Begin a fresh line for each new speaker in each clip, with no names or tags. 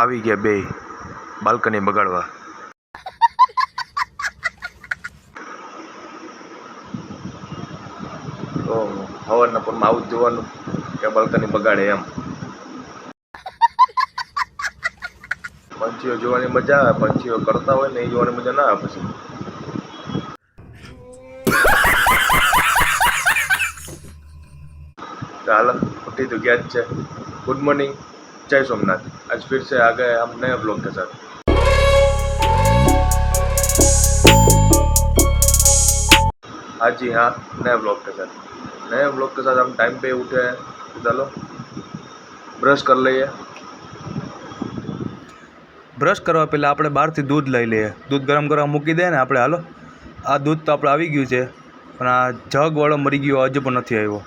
આવી ગયા બે બાલ્કની બગાડવા. તો હવારના પરમાં આવું જ જોવાનું કે બાલ્કની બગાડે એમ. પંછીઓ જોવાની મજા આવે, પંછીઓ કરતા હોય ને એ જોવાની મજા ના આવે. પછી हाल उठी तो क्या है. गुड मॉर्निंग, जय सोमनाथ. आज फिर से आ गए हम नए ब्लॉग के साथ. हाँ जी हाँ, नए ब्लॉग के साथ. नए ब्लॉग के साथ हम टाइम पे उठे हैं. तो चलो ब्रश कर લઈએ. બ્રશ કરવા પહેલાં આપણે બહારથી દૂધ લઈ લઈએ. દૂધ ગરમ કરવા મૂકી દે ને આપણે. હાલો, આ દૂધ તો આપણે આવી ગયું છે, પણ આ જગવાળો મરી ગયો, હજુ પણ નથી આવ્યો.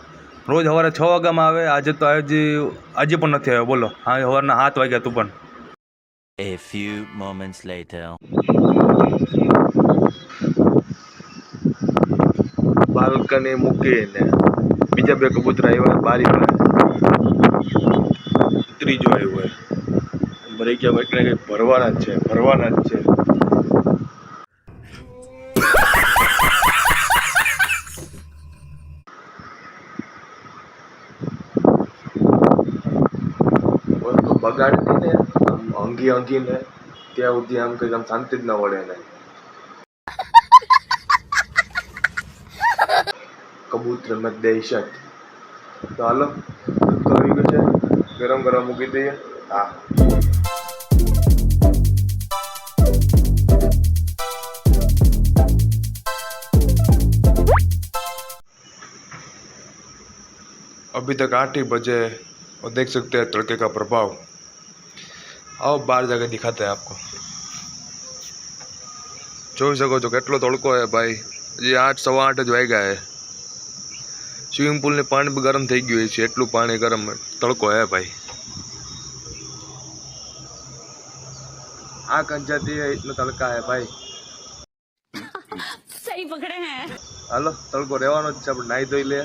રોજ સવારે 6 વાગ્યામાં આવે, આજે તો આજે પણ નથી આવ્યો. બોલો, હા સવારના 7 વાગ્યા તું પણ.
A few moments later.
Balcony મૂકીને બીજા બે કબૂતરા આવ્યા બારી પાસે. ત્રીજો આવ્યો મરી ગયા. કંઈક ને કંઈક ભરવાના જ છે, ભરવાના જ છે. બગાડી ને આમ અંગીને ત્યાં સુધી આમ કંઈક આમ શાંતિ જ ના વળે ને. કબૂતર મેં દહેશત. તો હાલો, દૂધ તો આવી ગયું છે, ગરમ ગરમ મૂકી દઈએ. હા, अभी तक 8 ही बजे और देख सकते हैं तड़के का प्रभाव. आओ बाहर जाके दिखाते हैं आपको. જોઈ શકો છો કેટલો તડકો है भाई. હજી 8 સવા 8 જ વાગ્યા है. સ્વિમિંગ પૂલને પાણી બી ગરમ થઈ ગયું છે, એટલું પાણી ગરમ તડકો है भाई. आँख कट जाती है, इतना तड़का है भाई.
सही पकड़े हैं.
હાલો, તડકો રહેવાનો જ છે, આપણે નાહી ધોઈ લે.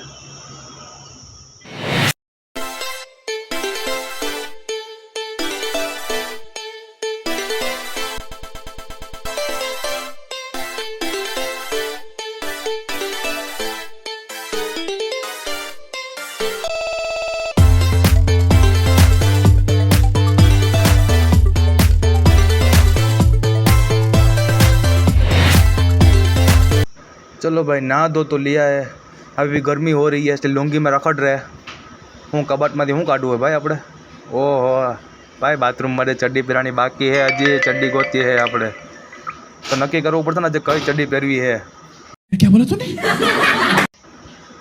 चलो भाई, नहा दो तो लिया है. अभी गर्मी हो रही है इसलिए लुंगी में रखड़ रहे. હું કબાટમાંથી શું કાઢવું હોય ભાઈ આપણે? ઓહો ભાઈ, બાથરૂમમાં ચડ્ડી પહેરવાની બાકી છે. હજી ચડ્ડી ગોતી છે આપણે. તો નક્કી કરવું પડશે ને આજે કઈ ચડ્ડી પહેરવી છે.
क्या बोला तूने?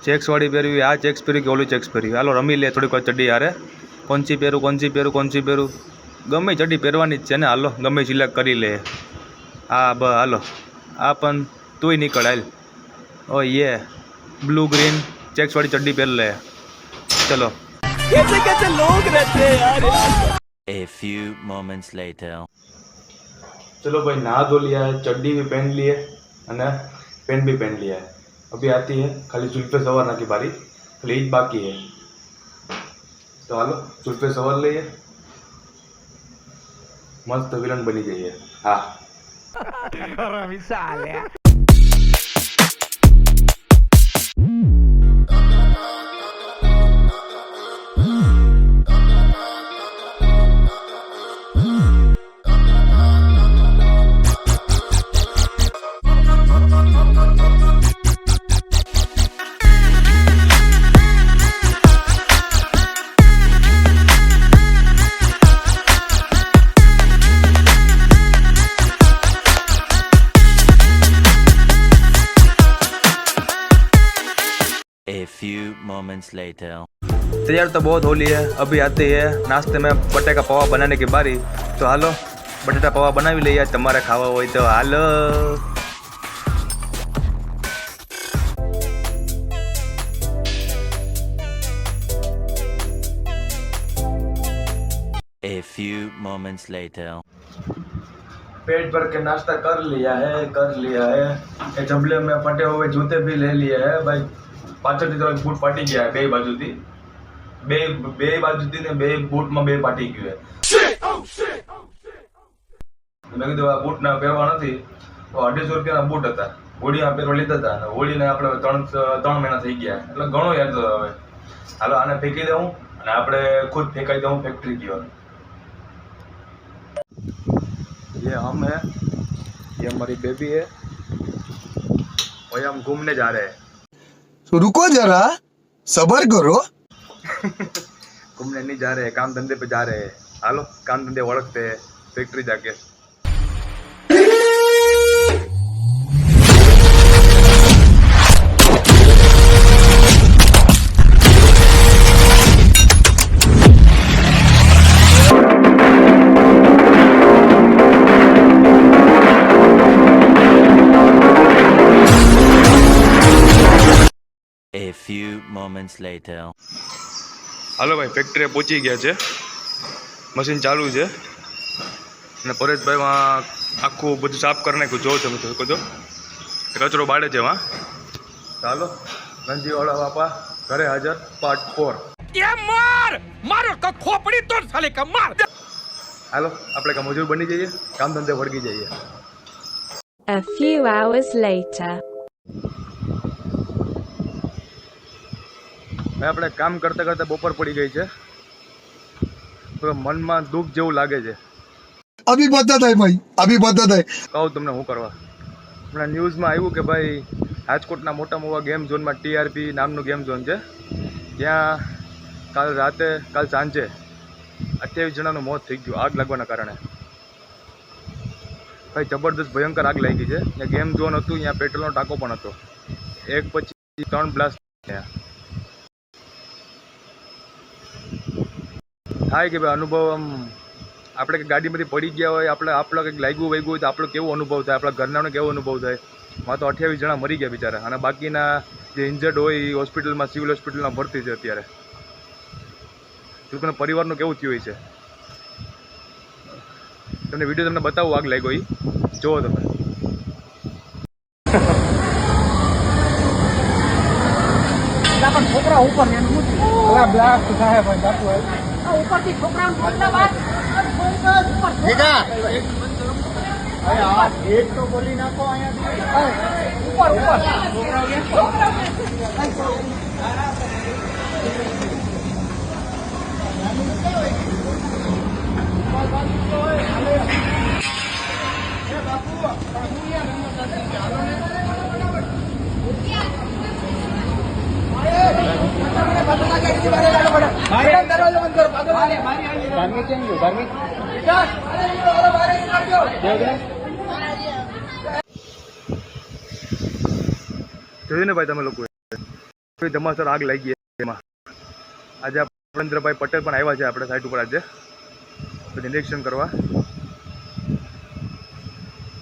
ચેક્સ વાળી પહેરવી, આ ચેક્સ પહેરવી કે ઓલી ચેક્સ પહેરવી? હાલો રમી લે થોડીક વાર ચડ્ડી યારે. કોનસી પહેરું, કોનસી પહેરું, કોનસી પહેરું? ગમે ચડ્ડી પહેરવાની જ છે ને. હાલો ગમે સિલેક્ટ કરી લે. હા હાલો, આ પણ તુંય નીકળ હાલ. ओ ये ब्लू ग्रीन चेक्स वाली चड्डी पहन ले. चलो.
कैसे कैसे लोग रहते हैं यार.
A few moments later.
चलो भाई, नहा धो लिया है, चड्डी भी पहन ली है और पेंट भी पहन लिया है. अभी आती है खाली जुल्फे सवारना की बारी. खाली एक बाकी है. तो हालो जुल्फे सवार लिए, मस्त विलन बनी जाइए. हाँ
A few moments later.
तैयार तो बहुत होली है. अभी आती है नाश्ते में बटेका पौवा बनाने की बारी. तो हालो बटेटा पौवा बनावी लઈએ. તમારે ખાવા હોય તો હાલો.
A few moments later.
पेट भर के नाश्ता कर लिया है. ये जबले में फटे हुए जूते भी ले लिए है भाई. પાછળથી તો બૂટ ફાટી ગયા બે બાજુથી. બે બાજુથી ને બે બૂટમાં બે ફાટી ગયું. મેં કીધું આ બૂટના પહેરવા નથી, તો 250 રૂપિયાના બૂટ હતા, હોળીમાં પહેરવા લીધા હતા, અને હોળીને આપણે 3 મહિના થઈ ગયા, એટલે ઘણો યાદ હવે. હાલો આને ફેંકી દઉં અને આપણે ખુદ ફેંકાઈ દઉં ફેક્ટરી की ओर. ये हम है, ये हमारी बेबी है, और ये हम घूमने जा रहे हैं.
तो रुको जरा, सबर करो.
घूमने नहीं जा रहे हैं, काम धंधे पे जा रहे हैं. हालो काम धंधे वड़कते हैं फैक्ट्री जाके.
A few moments later.
હાલો ભાઈ ફેક્ટરીએ પહોંચી ગયા છે, મશીન ચાલુ છે અને પરેશભાઈમાં આખું બધું સાફ કરી નાખ્યું. જો તમે શકો છો કચરો બાળે છે એમાં. ચાલો ગંજીવાળા બાપા ઘરે હાજર પાર્ટ 4. હાલો આપણે કાં મજૂર બની જઈએ, કામ ધંધે વળગી જઈએ.
A few hours later.
ભાઈ આપણે કામ કરતાં કરતાં બપોર પડી ગઈ છે, તો મનમાં દુઃખ જેવું લાગે છે.
अभी बता है भाई, अभी बता है.
કહું તમને શું કરવા. હમણાં ન્યૂઝમાં આવ્યું કે ભાઈ રાજકોટના મોટા ગેમ ઝોનમાં TRP નામનું ગેમ ઝોન છે, ત્યાં કાલ સાંજે 28 જણાનું મોત થઈ ગયું આગ લાગવાના કારણે. ભાઈ જબરદસ્ત ભયંકર આગ લાગી છે. ત્યાં ગેમ ઝોન હતું, ત્યાં પેટ્રોલનો ટાંકો પણ હતો, એક પછી 3 બ્લાસ્ટ થયા. થાય કે ભાઈ અનુભવ આમ આપણે કે ગાડીમાંથી પડી ગયા હોય, આપણો કંઈક લાગ્યું વાગ્યું હોય તો આપણો કેવો અનુભવ થાય, આપણા ઘરનાનો કેવો અનુભવ થાય. માં તો 28 જણા મરી ગયા બિચારા, અને બાકીના જે ઇન્જર્ડ હોય એ હોસ્પિટલમાં, સિવિલ હોસ્પિટલમાં ભરતી છે અત્યારે. એ લોકોના પરિવારનું કેવું થયું હોય છે. તમને વિડીયો તમને બતાવું આગ લાગ્યો એ જુઓ તમે.
છોકરા ઉપર બ્લાસ્ટ થાય ઉપરથી છોકરાઓ તો બોલી નાખો
જોયું ને ભાઈ તમે લોકો ધમાસર આગ લાગી એમાં. આજે પરેન્દ્રભાઈ પટેલ પણ આવ્યા છે આપણે સાઈટ ઉપર આજે બધું નિરીક્ષણ કરવા.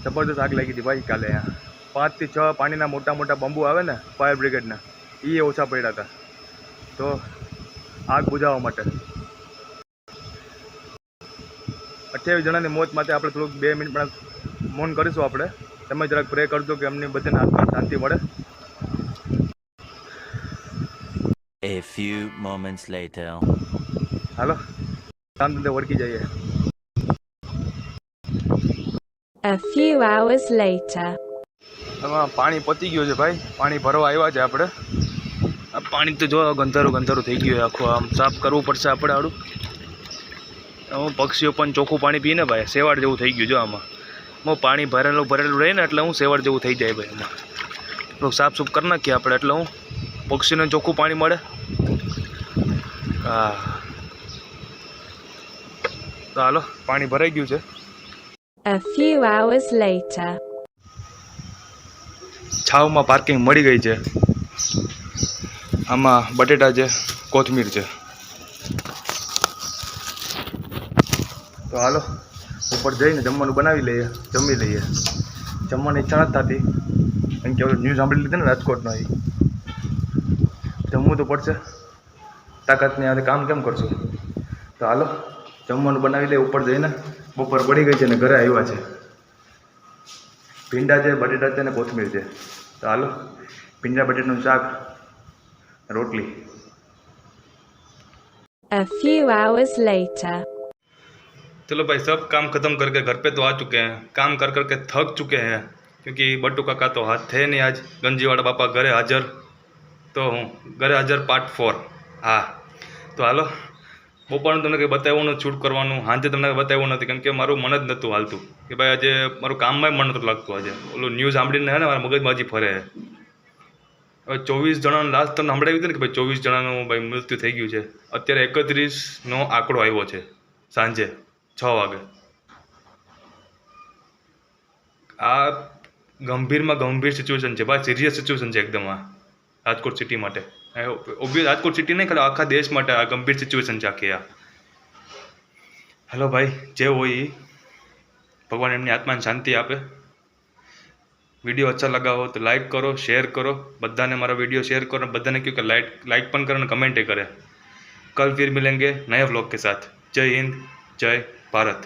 જબરદસ્ત આગ લાગી હતી ભાઈ કાલે. અહીંયા 5 થી 6 પાણીના મોટા બંબુ આવે ને ફાયર બ્રિગેડના, એ ઓછા પડ્યા હતા તો આગ બુઝાવવા માટે. 28 જણાની મોત માટે આપણે થોડુંક 2 મિનિટ પણ મૌન કરીશું. આપણે તમે જરાક પ્રે કરજો કે એમની બધાને આત્માને શાંતિ મળે.
A few moments later.
હાલો કામ ધંધે વળગી જઈએ.
A few hours later.
એમાં પાણી પતી ગયું છે ભાઈ, પાણી ભરવા આવ્યા છે આપણે. આ પાણી તો જો ગંધારું થઈ ગયું છે આખું, આમ સાફ કરવું પડશે આપણે આડું. હું પક્ષીઓ પણ ચોખ્ખું પાણી પીને ભાઈ સેવાળ જેવું થઈ ગયું. જો આમાં હું પાણી ભરેલું રહે ને એટલે હું સેવાળ જેવું થઈ જાય ભાઈ. એમાં થોડુંક સાફ સૂફ કરી નાખીએ આપણે, એટલે હું પક્ષીને ચોખ્ખું પાણી મળે. હા તો હાલો પાણી ભરાઈ ગયું છે.
A few hours later.
છાવમાં પાર્કિંગ મળી ગઈ છે. આમાં બટેટા છે, કોથમીર છે. તો હાલો ઉપર જઈને જમવાનું બનાવી લઈએ, જમી લઈએ. જમવાની ઈચ્છા નથી થતી, એમ કે ન્યૂઝ સાંભળી લીધી ને રાજકોટનો, એ જમવું તો પડશે. તાકાતની આજે કામ કેમ કરશું. તો હાલો જમવાનું બનાવી લઈએ ઉપર જઈને. બપોર પડી ગઈ છે ને ઘરે આવ્યા છે. ભીંડા છે, બટેટા છે ને કોથમીર છે. તો હાલો ભીંડા બટેટાનું શાક, રોટલી.
A few hours later.
चलो भाई सब काम खत्म करके घर पे तो आ चुके हैं, काम कर करके थक चुके हैं क्योंकि बट्टू काका तो हाथ थे नहीं आज, गंजीवाड़ा बापा घरे हाजर, तो હું ઘરે હાજર પાર્ટ 4। હા તો હાલો, બપોરનું તમને કંઈ બતાવ્યું નથી શૂટ કરવાનું, સાંજે તમને બતાવ્યું નથી કેમ કે મારું મન જ નહોતું હાલતું કે ભાઈ આજે મારું કામમાં મન નહોતું લાગતું, આજે ઓલું ન્યૂઝ સાંભળીને હે ને મારા મગજમાં હજી ફરે છે। હવે 24 જણાનું લાસ્ટ તમને સાંભળાવ્યું હતું ને કે ભાઈ 24 જણાનું ભાઈ મૃત્યુ થઈ ગયું છે, અત્યારે 31નો આંકડો આવ્યો છે સાંજે 6 વાગે। આ ગંભીરમાં ગંભીર સિચ્યુએશન છે ભાઈ, સિરિયસ સિચ્યુએશન છે એકદમ આ રાજકોટ સિટી માટે, ઓબ્વિયસ રાજકોટ સિટી નહીં ખાલી આખા દેશ માટે આ ગંભીર સિચ્યુએશન છે આખી આ। હેલો ભાઈ, જે હોય એ ભગવાન એમની આત્માને શાંતિ આપે। वीडियो अच्छा लगा हो तो लाइक करो, शेयर करो, बधाने मारा वीडियो शेयर करो, बधाने क्यों कि लाइक पण करो, कमेंट करें। कल फिर मिलेंगे नए व्लॉग के साथ। जय हिंद, जय भारत।